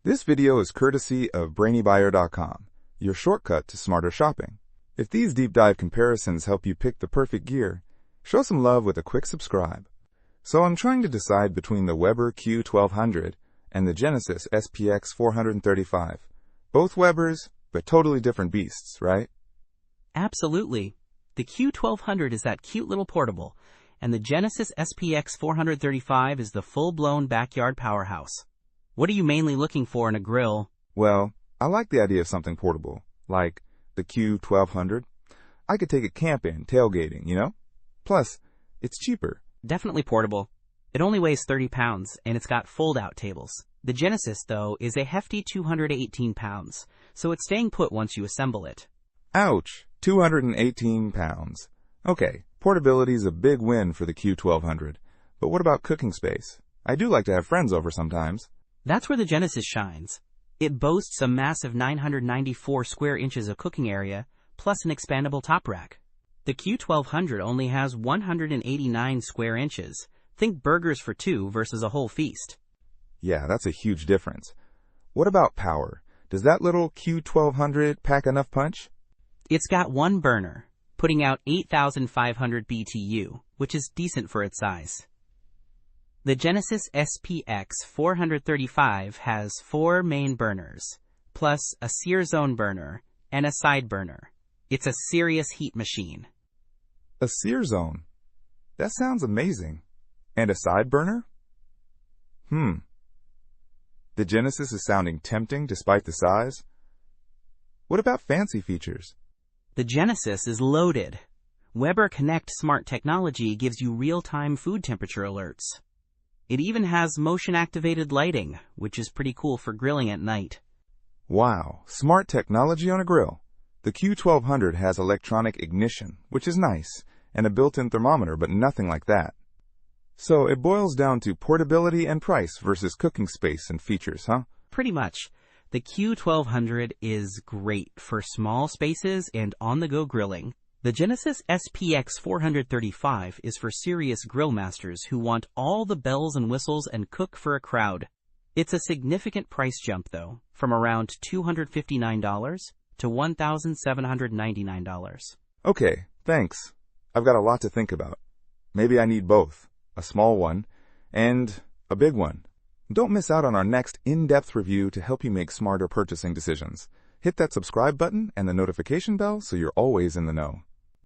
This video is courtesy of BrainyBuyer.com, your shortcut to smarter shopping. If these deep dive comparisons help you pick the perfect gear, show some love with a quick subscribe. So I'm trying to decide between the Weber Q1200 and the Genesis SPX-435. Both Webers, but totally different beasts, right? Absolutely. The Q1200 is that cute little portable, and the Genesis SPX-435 is the full-blown backyard powerhouse. What are you mainly looking for in a grill? Well, I like the idea of something portable, like the Q1200. I could take it camping, tailgating, you know? Plus, it's cheaper. Definitely portable. It only weighs 30 pounds, and it's got fold-out tables. The Genesis, though, is a hefty 218 pounds, so it's staying put once you assemble it. Ouch! 218 pounds. Okay, portability is a big win for the Q1200. But what about cooking space? I do like to have friends over sometimes. That's where the Genesis shines. It boasts a massive 994 square inches of cooking area, plus an expandable top rack. The Q1200 only has 189 square inches. Think burgers for two versus a whole feast. Yeah, that's a huge difference. What about power? Does that little Q1200 pack enough punch? It's got one burner, putting out 8,500 BTU, which is decent for its size. The Genesis SPX-435 has 4 main burners, plus a sear zone burner and a side burner. It's a serious heat machine. A sear zone? That sounds amazing. And a side burner? The Genesis is sounding tempting despite the size. What about fancy features? The Genesis is loaded. Weber Connect smart technology gives you real-time food temperature alerts. It even has motion-activated lighting, which is pretty cool for grilling at night. Wow, smart technology on a grill. The Q1200 has electronic ignition, which is nice, and a built-in thermometer, but nothing like that. So it boils down to portability and price versus cooking space and features, huh? Pretty much. The Q1200 is great for small spaces and on-the-go grilling. The Genesis SPX-435 is for serious grill masters who want all the bells and whistles and cook for a crowd. It's a significant price jump, though, from around $259 to $1,799. Okay, thanks. I've got a lot to think about. Maybe I need both, a small one and a big one. Don't miss out on our next in-depth review to help you make smarter purchasing decisions. Hit that subscribe button and the notification bell so you're always in the know.